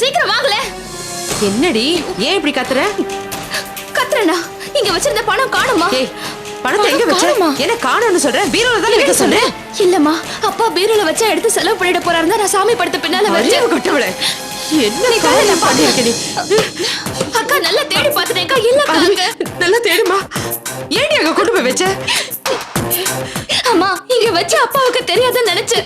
சீக்கிரம் வாங்கல. என்னடி ஏன் இப்படி கத்துற? கத்துறனா? இங்க வச்சிருந்த பணம் காணுமா? பணத்தை எங்க வச்ச? என்ன காணும்னு சொல்றேன்? பீரோல தான் வைக்க சொன்னேன். இல்லம்மா, அப்பா பீரோல வச்சா எடுத்து செலவு பண்ணிட போறாருன்னா நான் சாமி படத்து பின்னால வச்சு கொட்டவளே. என்ன காரணம் பண்ணிருக்க நீ? அக்கா நல்லா தேடி பார்த்துட்டேன்க்கா. இல்லக்கா நல்லா தேடுமா. ஏடி அங்க கொண்டு போய் வச்ச? அம்மா, இங்க வச்சு அப்பாவுக்கு தெரியாதுன்னு நினைச்சேன்.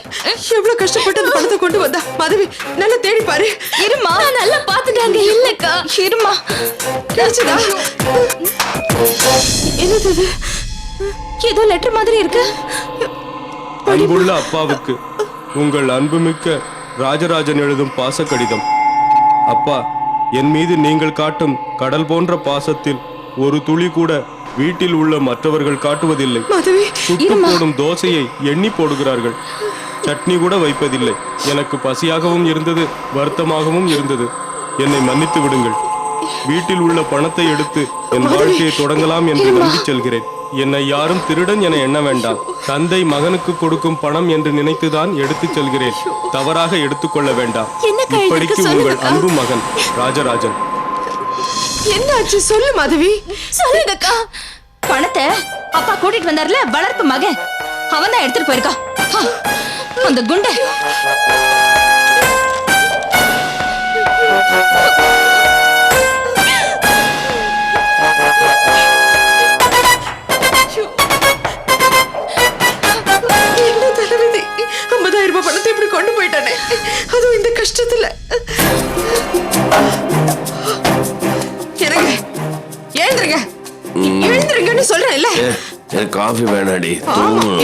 எவ்வளவு கஷ்டப்பட்டு அந்த பணத்தை கொண்டு வந்தா. மாதவி நல்லா தேடி பாரு. இருமா, நல்லா பார்த்துட்டாங்க. இல்லக்கா இருமா. கிடைச்சதா? என்னது இது? ஏதோ லெட்டர் மாதிரி இருக்கு. அன்புள்ள அப்பாவுக்கு உங்கள் அன்புமிக்க ராஜராஜன் எழுதும் பாச கடிதம். அப்பா, என் மீது நீங்கள் காட்டும் கடல் போன்ற பாசத்தில் ஒரு துளி கூட வீட்டில் உள்ள மற்றவர்கள் காட்டுவதில்லை. சுட்டு போடும் தோசையை எண்ணி போடுகிறார்கள். சட்னி கூட வைப்பதில்லை. எனக்கு பசியாகவும் இருந்தது, வருத்தமாகவும் இருந்தது. என்னை மன்னித்து விடுங்கள். வீட்டில் உள்ள பணத்தை எடுத்து என் வாழ்க்கையை தொடங்கலாம் என்று நம்பி செல்கிறேன். என்னை யாரும் திருடன் என எண்ண வேண்டாம். தந்தை மகனுக்கு கொடுக்கும் பணம் என்று நினைத்துதான் எடுத்துச் செல்கிறேன். தவறாக எடுத்துக்கொள்ள வேண்டாம். இப்படிக்கு உங்கள் அன்பு மகன் ராஜராஜன். என்னாச்சு சொல்லு மாதவி. சொல்லுங்கக்கா. பணத்தை அப்பா கூட்டிட்டு வந்தார்ல, வளர்ப்பு மகன், அவன் தான் எடுத்துட்டு போயிருக்கான். அந்த குண்டை என்ன தலைவிதி. 50,000 ரூபாய் பணத்தை இப்படி கொண்டு போயிட்டானே, அதுவும் இந்த கஷ்டத்துல. எழுந்துருங்க, எழுந்துருங்கன்னு சொல்றேன் இல்ல. எனக்கு காஃபி வேணாடி.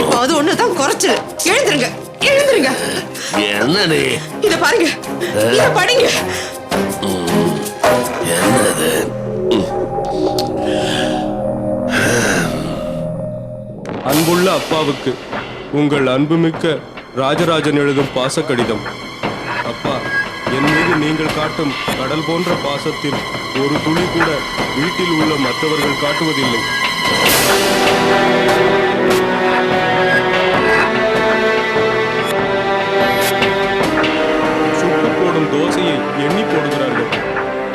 இப்ப அது ஒண்ணுதான் குறைச்சு. எழுந்துருங்க, எழுந்துருங்க. என்னடி இத பாருங்க, இத படிங்க. என்னது? அன்புள்ள அப்பாவுக்கு உங்கள் அன்புமிக்க ராஜராஜன் எழுதும் பாச கடிதம். அப்பா, என் மீது நீங்கள் காட்டும் கடல் போன்ற பாசத்தில் ஒரு துளி கூட வீட்டில் உள்ள மற்றவர்கள் காட்டுவதில்லை. சுட்டு போடும் தோசையை எண்ணி போடுகிறார்கள்.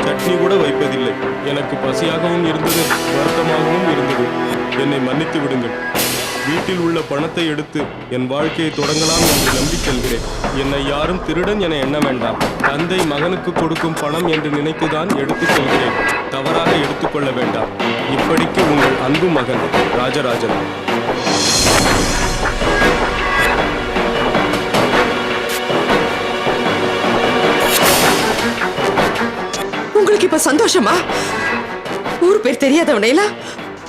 சட்னி கூட வைப்பதில்லை. எனக்கு பசியாகவும் இருந்தது, வருத்தமாகவும் இருந்தது. என்னை மன்னித்து விடுங்கள். வீட்டில் உள்ள பணத்தை எடுத்து என் வாழ்க்கையை தொடங்கலாம் என்று நம்பி செல்கிறேன். என்னை யாரும் திருடன் என எண்ண வேண்டாம். தந்தை மகனுக்கு கொடுக்கும் பணம் என்று நினைத்துதான் எடுத்துச் செல்கிறேன். தவறாக எடுத்துக்கொள்ள வேண்டாம். இப்படிக்கு உங்கள் அன்பு மகன் ராஜராஜன். உங்களுக்கு இப்ப சந்தோஷமா? ஊர் பேர் தெரியாதவனையெல்லாம்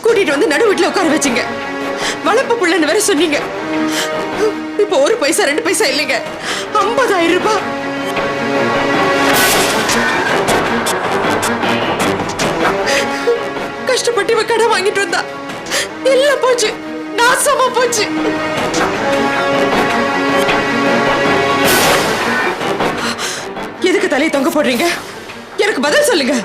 கூட்டிட்டு வந்து நடு வீட்டுல உட்கார வச்சிங்க. வளர்ப்பு புள்ளன்னு வேற சொன்னீங்க. இப்ப 1 பைசா 2 பைசா இல்லைங்க, 50,000 ரூபாய். கஷ்டப்பட்டு இவ கடை வாங்கிட்டு வந்தா, எல்லாம் போச்சு, நாசமா போச்சு. எதுக்கு தலையை தொங்க போடுறீங்க? எனக்கு பதில் சொல்லுங்க.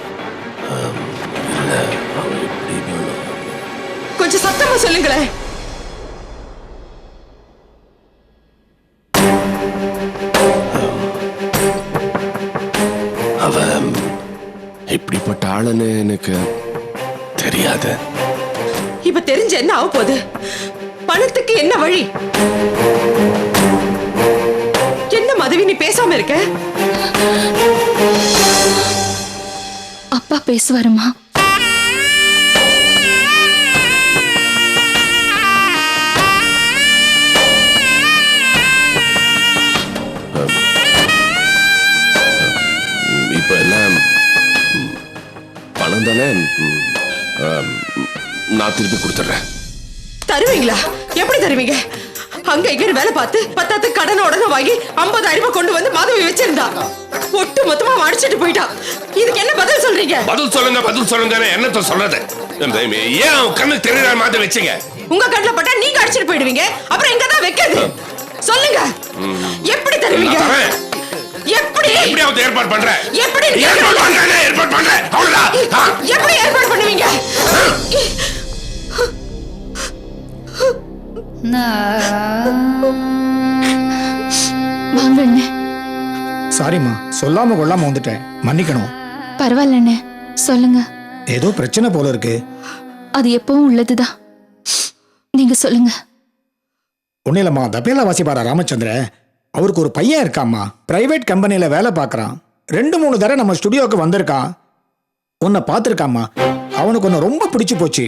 கொஞ்சம் சத்தமா சொல்லுங்களேன். அவன் இப்படிப்பட்ட ஆளுன்னு எனக்கு தெரியாது. இப்ப தெரிஞ்ச என்ன ஆக போகுது? பணத்துக்கு என்ன வழி? என்ன மாதவி நீ பேசாம இருக்க? அப்பா பேசுவாருமா? இப்ப எல்லாம் பணம் தானே, நான் திருப்பி கொடுத்துட்றேன். தருவீங்களா? எப்படி தருவீங்க? அங்க இங்க வேலை பார்த்து பத்தாத்து கடன் உடனே வாங்கி 50,000 ரூபாய் கொண்டு வந்து மாதவி வச்சிருந்தா, ஒட்டு மொத்தமா அடிச்சிட்டு போயிட்டா. இதுக்கு என்ன பதில் சொல்றீங்க? பதில் சொல்லுங்க, பதில் சொல்லுங்க. என்னத்த சொல்றது? ஏன் கண்ணு தெரியற மாதிரி வச்சீங்க? உங்க கண்ணுல பட்டா நீங்க அடிச்சிட்டு போயிடுவீங்க. அப்புறம் எங்க தான் வைக்கிறது? சொல்லுங்க, எப்படி தருவீங்க? எப்படி எப்படியாவது ஏற்பாடு பண்ற? எப்படி ஏற்பாடு பண்றேன், ஏற்பாடு பண்றேன். அவ்வளவுதான். எப்படி ஏற்பாடு பண்ணுவீங்க? வாங்க சாரிம்மா, சொல்லாம கொள்ளாம வந்துட்டேன், மன்னிக்கணும். பரவாயில்ல அண்ணே, சொல்லுங்க. ஏதோ பிரச்சனை போல இருக்கு. அது எப்பவும் உள்ளதுதான், நீங்க சொல்லுங்க. ஒன்னும் இல்லம்மா, தபேலா வாசிப்பாரா ராமச்சந்திர, அவருக்கு ஒரு பையன் இருக்காம்மா, பிரைவேட் கம்பெனில வேலை பார்க்கறான். 2-3 தடவை நம்ம ஸ்டுடியோக்கு வந்திருக்கான். உன்னை பார்த்துருக்காம்மா, அவனுக்கு உன்னை ரொம்ப பிடிச்சு போச்சு.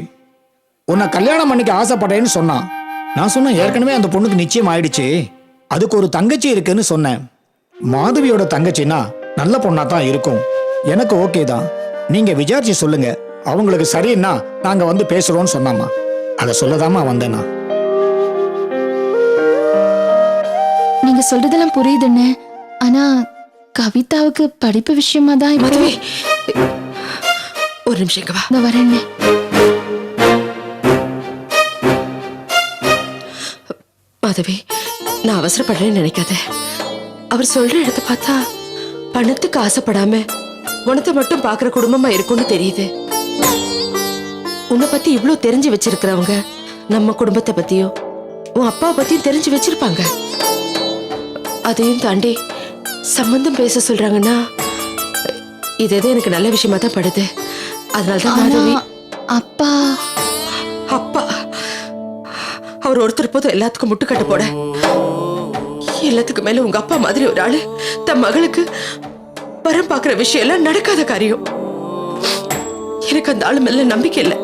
உன்னை கல்யாணம் பண்ணிக்க ஆசைப்படேன்னு சொன்னான். நான் சொன்னேன், ஏற்கனவே அந்த பொண்ணுக்கு நிச்சயம் ஆயிடுச்சு, அதுக்கு ஒரு தங்கச்சி இருக்குன்னு சொன்னேன். மாதவியோட தங்கச்சின்னா நல்ல பொண்ணா தான் இருக்கும். எனக்கு ஓகே தான், நீங்க விசாரிச்சு சொல்லுங்க, அவங்களுக்கு சரின்னா நாங்க வந்து பேசுறோம்னு சொன்னாமா. அதை சொல்லதாமா வந்தேனா. நீங்க சொல்றதெல்லாம் புரியுதுன்னு, ஆனா கவிதாவுக்கு படிப்பு விஷயமா தான் மாதவி, ஒரு நிமிஷம் இங்க வா. நான் வரேன். மாதவி, நான் அவசரப்படுறேன்னு நினைக்காத. அவர் சொல்ற இடத்த பார்த்தா பணத்துக்கு ஆசைப்படாம உனத்தை மட்டும் பாக்குற குடும்பமா இருக்கும்னு தெரியுது. உன்னை பத்தி இவ்வளவு தெரிஞ்சு வச்சிருக்கிறவங்க நம்ம குடும்பத்தை பத்தியும் உன் அப்பா பத்தியும் தெரிஞ்சு வச்சிருப்பாங்க. அதையும் தாண்டி சம்பந்தம் பேச சொல்றாங்கன்னா இது எதோ எனக்கு நல்ல விஷயமா தான் படுது. அதனாலதான் மாதவி. அப்பா அப்பா அவர் ஒருத்தர் போதும் எல்லாத்துக்கும் முட்டுக்கட்ட போட. எல்லாத்துக்கு மேல உங்க அப்பா மாதிரி ஒரு ஆளு தன் மகளுக்கு வரம் பாக்குற விஷயம் எல்லாம் நடக்காத காரியம். எனக்கு அந்த ஆளு மேல நம்பிக்கை இல்லை.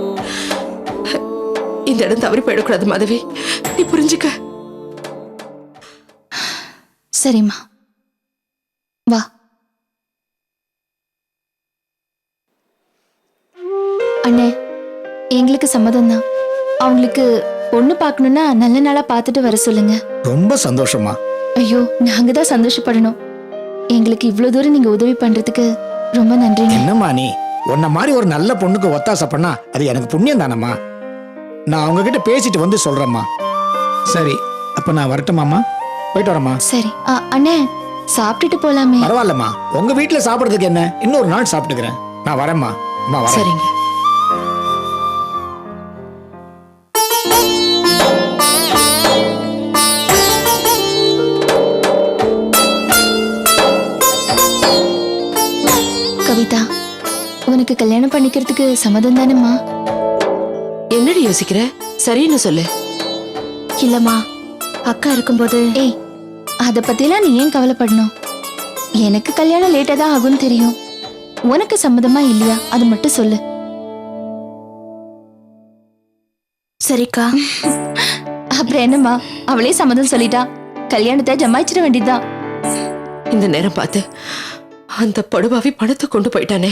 இந்த இடம் தவறி போயிடக்கூடாது மாதவி, நீ புரிஞ்சுக்க. சரிம்மா, வா. அண்ணே, எங்களுக்கு சம்மதம் தான். அவங்களுக்கு பொண்ணு பார்க்கணும்னா நல்ல நாளா பார்த்துட்டு வர சொல்லுங்க. ரொம்ப சந்தோஷமா. ஐயோ, நாங்க தான் சந்தோஷப்படணும். எங்களுக்கு இவ்வளவு தூரம் நீங்க உதவி பண்றதுக்கு ரொம்ப நன்றிங்க. என்னம்மா நீ, உன்ன மாதிரி ஒரு நல்ல பொண்ணுக்கு ஒத்தாசை பண்ணா அது எனக்கு புண்ணியம் தானம்மா. நான் அவங்க கிட்ட பேசிட்டு வந்து சொல்றேம்மா. சரி, அப்ப நான் வரட்டுமாம்மா? போயிட்டு வரேம்மா. சரி. அண்ணே, சாப்பிட்டுட்டு போலாமே. பரவாயில்லம்மா, உங்க வீட்டுல சாப்பிடுறதுக்கு என்ன, இன்னொரு நாள் சாப்பிட்டுக்கிறேன். நான் வரேம்மா. அம்மா வரேன். சரிங்க. கவிதா, உனக்கு கல்யாணம் பண்ணிக்கிறதுக்கு சம்மதம் தானேம்மா? என்னடி யோசிக்கிற? சரின்னு சொல்லு. இல்லம்மா, அக்கா இருக்கும்போது. ஏய், அத பத்திலாம் நீ ஏன் கவலைப்படணும்? எனக்கு கல்யாணம் லேட்டா தான் ஆகும்னு தெரியும். உனக்கு சம்மதமா இல்லையா அது மட்டும் சொல்லு. சரிக்கா. அப்புறம் என்னம்மா, அவளே சம்மதம் சொல்லிட்டா, கல்யாணத்தை ஜமாய்ச்சிட வேண்டியதுதான். இந்த நேரம் பார்த்து அந்த படுபாவி பணத்தை கொண்டு போயிட்டானே.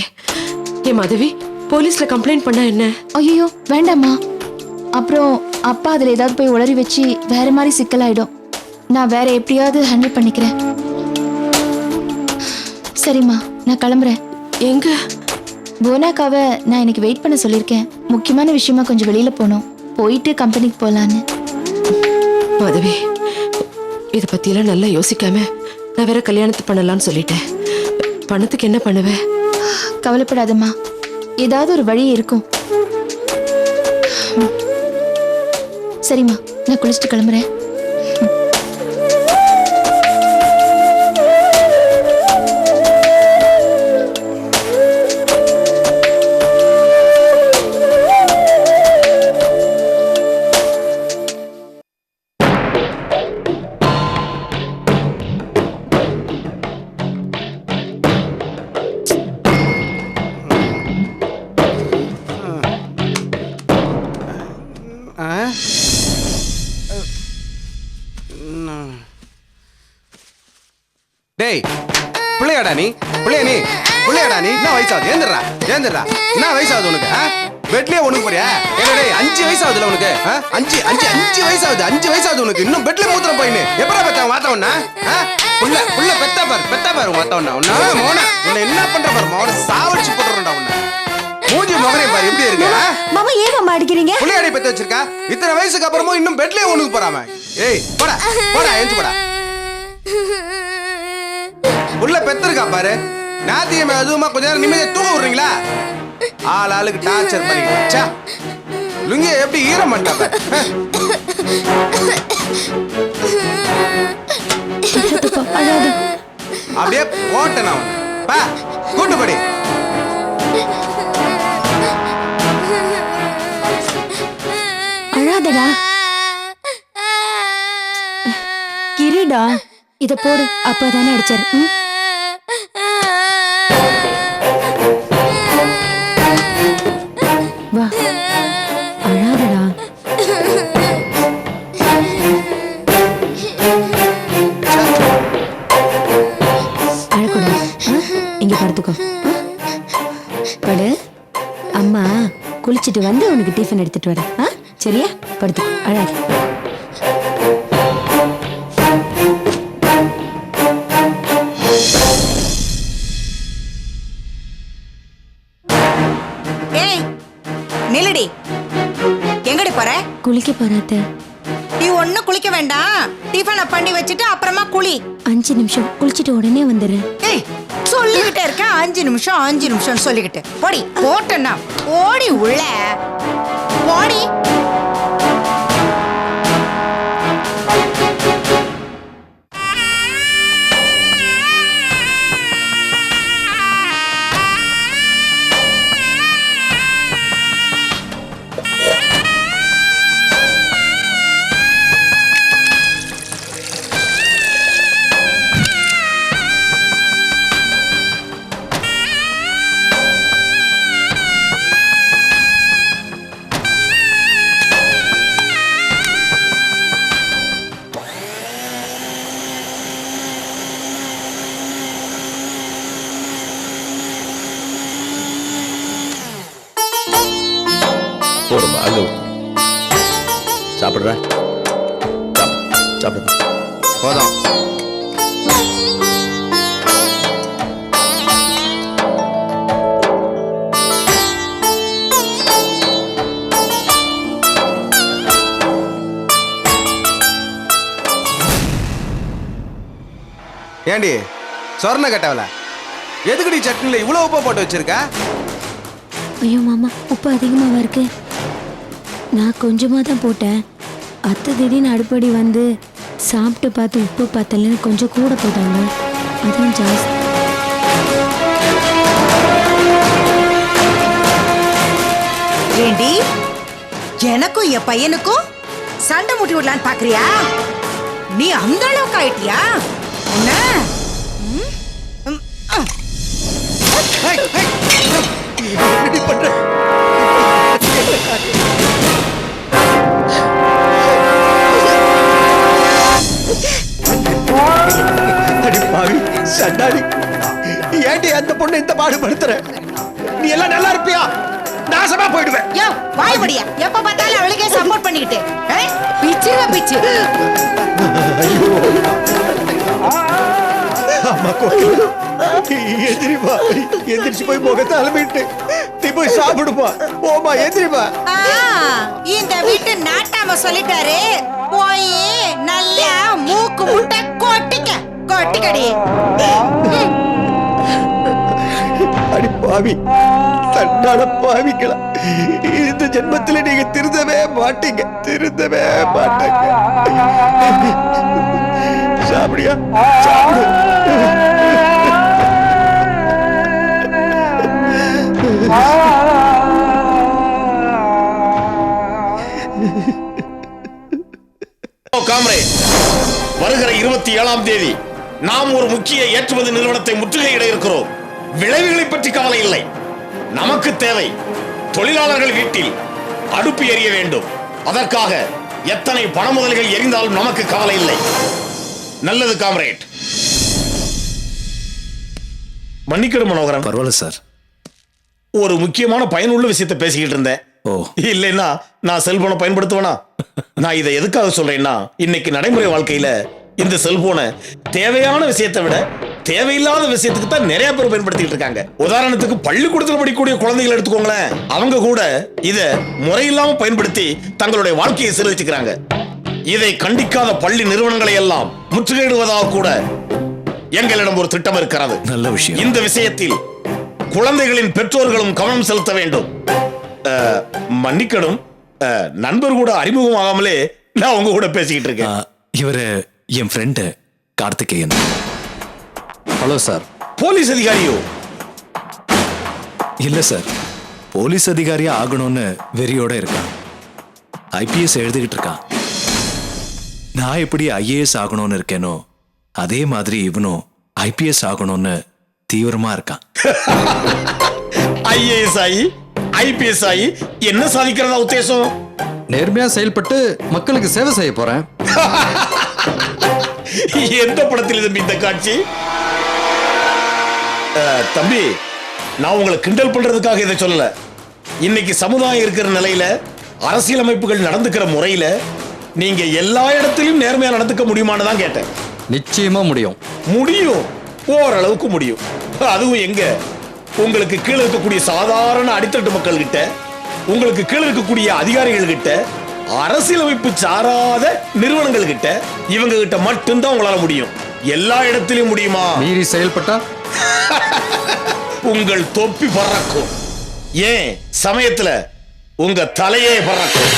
ஏ மாதவி, போலீஸ்ல கம்ப்ளைண்ட் பண்ணா என்ன? ஐயோ வேண்டாம்மா, அப்புறம் அப்பா அதுல ஏதாவது போய் உளறி வச்சு வேற மாதிரி சிக்கலாயிடும். நான் வேற எப்படியாவது ஹேண்டில் பண்ணிக்கிறேன். சரிம்மா, நான் கிளம்புறேன். எங்க? போனாக்காவை நான் இன்னைக்கு வெயிட் பண்ண சொல்லியிருக்கேன். முக்கியமான விஷயமா கொஞ்சம் வெளியில போகணும். போயிட்டு கம்பெனிக்கு போலான்னு. மாதவி, இத பத்தியெல்லாம் நல்லா யோசிக்காம நான் வேற கல்யாணத்தை பண்ணலாம்னு சொல்லிட்டேன். பணத்துக்கு என்ன பண்ணுவேன்? கவலைப்படாதம்மா, ஏதாவது ஒரு வழி இருக்கும். சரிம்மா, நான் குளிச்சுட்டு கிளம்புறேன். டேய், பிள்ளையாடா நீ? பிள்ளையாடா நீ? என்ன வயசாகுது? ஏந்திரா. என்ன வயசாகுது உனக்கு? பெட்லயே ஒண்ணுக்கு போறியா? டேய், 5 வயசாகுதுல உனக்கு? 5 வயசாகுது. 5 வயசாகுது உனக்கு. இன்னும் பெட்ல மூத்திர போயின்னு எப்படா பெத்த வாத்தவனா? புள்ள பெத்தா பாரு வாத்தவனா. மோன உன்னை என்ன பண்ற பாரு, மோன சாவடிச்சு போட்டுறடா உன்னை. மூஞ்சி மகனே பாரு எப்படி இருக்கு? மாமா ஏன் மாமா அடிக்கிறீங்க? பிள்ளையாடி பெத்த வச்சிருக்கா? இத்தனை வயசுக்கு அப்புறமும் இன்னும் பெட்லயே ஒண்ணுக்கு போறாம. ஏய் போடா ஏஞ்சு போடா. புள்ள பெத்திருக்கா பாரு. நாத்தியமே அதுவுமா கொஞ்ச நேரம் நிம்மதியா தூங்க விடுறீங்களா? ஆளுக்கு டார்ச்சர் பண்ணிக்கிட்டு லுங்கிய எப்படி ஈரம் பண்ணாம. அப்படியே போட்டேன் நான் உன்னை. பா கூட்டு படி. அழாதடா. கிரீடா இத போடு. அப்பதானே அடிச்சாரு. வா அழாதடா. அழக்கூடாது. இங்க படுத்துக்கோ. படு. அம்மா குளிச்சுட்டு வந்து உனக்கு டிஃபன் எடுத்துட்டு வரேன். சரியா? படுத்துக்கோ. அழாது. ஏய் நில்லடி. எங்கடி போற? குளிக்க போறாத்த. நீ ஒண்ணும் குளிக்க வேண்டாம். டிஃபனை பண்ணி வச்சுட்டு அப்புறமா குளி. 5 நிமிஷம் குளிச்சுட்டு உடனே வந்துடுறேன். ஏய் சொல்லிக்கிட்டே இருக்க 5 நிமிஷம் சொல்லிக்கிட்டு. போடி போட்டேன்னா ஓடி உள்ள ஓடி. போடுமா அங்க சாப்பிடுற சாப்பிடு. போதும். ஏண்டி சொர்ண கட்டவல எதுக்குடி சட்னில இவ்வளவு உப்பு போட்டு வச்சிருக்க? ஐயோ மாமா, உப்பு அதிகமாவா இருக்கு? நான் கொஞ்சமா தான் போட்டேன். அத்தை திடீர்னு அடுப்படி வந்து சாப்பிட்டு பார்த்து உப்பு பார்த்தலன்னு கொஞ்சம் கூட போட்டாங்க. அதான் ஜாஸ்தி. ஏண்டி எனக்கும் என் பையனுக்கும் சண்டை முட்டி விடலான்னு பாக்குறியா? நீ அந்த அளவுக்கு ஆயிட்டியா? என்ன ஏண்டி அந்த பொண்ணு இந்த பாடுபடுத்துற? நீ எல்லாம் நல்லா இருப்பியா? நாசமா போயிடுவேன். யோ வாய் படியா. எப்ப பார்த்தாலும் அவளுக்கே சப்போர்ட் பண்ணிக்கிட்டு பிச்சுங்க பிச்சு. அம்மா கோயில் எதிரிப்பா, எந்திரிச்சு போய் முகத்தை அலமிட்டு நீ போய் சாப்பிடுப்பா. ஓமா எதிரிப்பா. இந்த வீட்டு நாட்டாம சொல்லிட்டாரு, போய் நல்லா மூக்கு முட்டை கொட்டிக்கடி. அடி பாவி, தன்னால பாவிங்களா, இந்த ஜென்மத்துல நீங்க திருந்தவே மாட்டீங்க. சாப்பிடியா? சாப்பிடு. காம்ரேட், வருகிற 27ஆம் தேதி நாம் ஒரு முக்கிய ஏற்றுமதி நிறுவனத்தை முற்றுகையிட இருக்கிறோம். விளைவுகளை பற்றி கவலை இல்லை. நமக்கு தேவை தொழிலாளர்கள் வீட்டில் அடுப்பு எரிய வேண்டும். அதற்காக எத்தனை பண முதல்கள் எரிந்தாலும் நமக்கு கவலை இல்லை. நல்லது காம்ரேட். மன்னிக்கணும் மனோகரன். பரவாயில்ல சார். ஒரு முக்கியமான பயனுள்ள விஷயத்தை பேசிக்கிட்டு இருந்தேன். இல்லைன்னா நான் செல்போனை பயன்படுத்துவேனா? நான் இதை எதுக்காக சொல்றேன்னா, இன்னைக்கு நடைமுறை வாழ்க்கையில இந்த செல்போனை தேவையான விஷயத்தை விட தேவையில்லாத விஷயத்துக்கு தான் நிறைய பேர் பயன்படுத்திட்டு இருக்காங்க. உதாரணத்துக்கு பள்ளிக்கூடத்தில் படிக்கக்கூடிய குழந்தைகள் எடுத்துக்கோங்களேன். அவங்க கூட இதை முறையில்லாம பயன்படுத்தி தங்களுடைய வாழ்க்கையை சீரழிச்சுக்கிறாங்க. இதை கண்டிக்காத பள்ளி நிறுவனங்களை எல்லாம் முற்றுகையிடுவதாக கூட எங்களிடம் ஒரு திட்டம் இருக்கிறது. நல்ல விஷயம். இந்த விஷயத்தில் குழந்தைகளின் பெற்றோர்களும் கவனம் செலுத்த வேண்டும். மன்னிக்கணும், நண்பர் கூட அறிமுகமாகாமலே நான் உங்க கூட பேசிக்கிட்டு இருக்கேன். இவரு என் friend Karthikeyan. Hello sir. Police அதிகாரியோ? இல்ல சார், போலீஸ் அதிகாரியா ஆகணும்னு வெறியோட இருக்கான். ஐபிஎஸ் எழுதிக்கிட்டு இருக்கான். நான் எப்படி ஐஏஎஸ் ஆகணும்னு இருக்கேனோ அதே மாதிரி இவனும் ஐபிஎஸ் ஆகணும்னு தீவிரமா இருக்கான். ஐஏஎஸ் ஆகி ஐபிஎஸ் ஆகி என்ன சாதிக்கிறதா உத்தேசம்? நேர்மையா செயல்பட்டு மக்களுக்கு சேவை செய்ய போறேன். எந்த படத்தில் தம்பி இந்த காட்சி? தம்பி, நான் உங்களை கிண்டல் பண்றதுக்காக இதை சொல்லல. இன்னைக்கு சமுதாயம் இருக்கிற நிலையில, அரசியலமைப்புகள் நடந்துக்கிற முறையில நீங்க எல்லா இடத்திலும் நேர்மையா நடந்துக்க முடியுமான்னு தான் கேட்டேன். நிச்சயமா முடியும். முடியும், ஓரளவுக்கு முடியும். அதுவும் எங்க? உங்களுக்கு கீழே இருக்கக்கூடிய சாதாரண அடித்தட்டு மக்கள் கிட்ட, உங்களுக்கு கீழே இருக்கக்கூடிய அதிகாரிகள் கிட்ட, அரசியலமைப்பு சாராத நிறுவனங்கள் கிட்ட, இவங்க கிட்ட மட்டும்தான் உங்களால முடியும். எல்லா இடத்திலும் முடியுமா? மீறி செயல்பட்டா உங்கள் தொப்பி பறக்கும். ஏன் சமயத்துல உங்க தலையே பறக்கும்.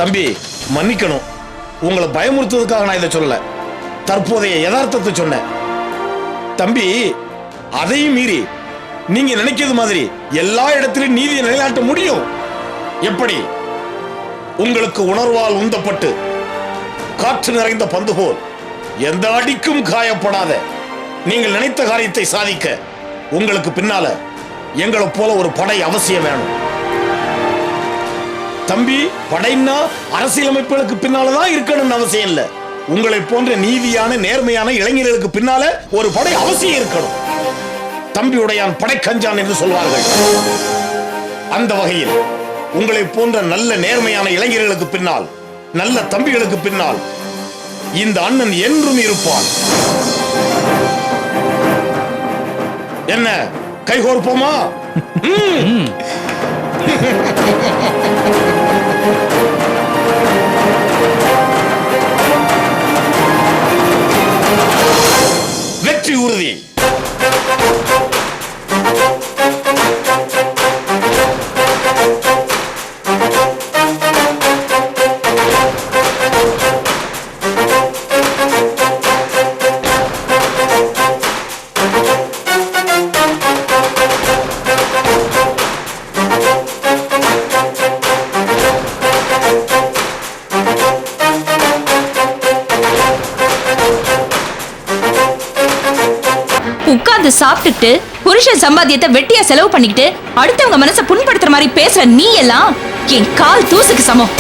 தம்பி, மன்னிக்கணும். உங்களை பயமுறுத்துவதற்காக நான் இதை சொல்லல. தற்போதைய யதார்த்தத்தை சொன்னேன். தம்பி, அதையும் மீறி நீங்க நினைக்கிறது மாதிரி எல்லா இடத்திலும் நீதியை நிலைநாட்ட முடியும். எப்படி? உங்களுக்கு உணர்வால் உந்தப்பட்டு காற்று நிறைந்த பந்து போல் எந்த அடிக்கும் காயப்படாத நீங்கள் நினைத்த காரியத்தை சாதிக்க உங்களுக்கு பின்னால எங்களை போல ஒரு படை அவசியம் வேணும். தம்பி, படைன்னா அரசியலமைப்புகளுக்கு பின்னாலதான் இருக்கணும்னு அவசியம் இல்லை. உங்களை போன்ற நீதியான நேர்மையான இளைஞர்களுக்கு பின்னால ஒரு படை அவசியம் இருக்கணும். தம்பியுடையான் படைக்கஞ்சான் என்று சொல்வார்கள். அந்த வகையில் உங்களை போன்ற நல்ல நேர்மையான இளைஞர்களுக்கு பின்னால், நல்ல தம்பிகளுக்கு பின்னால் இந்த அண்ணன் என்றும் இருப்பான். என்ன, கைகோர்ப்போமா? வெற்றி உறுதி. உட்கார்ந்து சாப்பிட்டுட்டு புருஷன் சம்பாத்தியத்தை வெட்டியா செலவு பண்ணிக்கிட்டு அடுத்தவங்க மனசை புண்படுத்துற மாதிரி பேசுற நீ எல்லாம் என் கால் தூசுக்கு சமம்.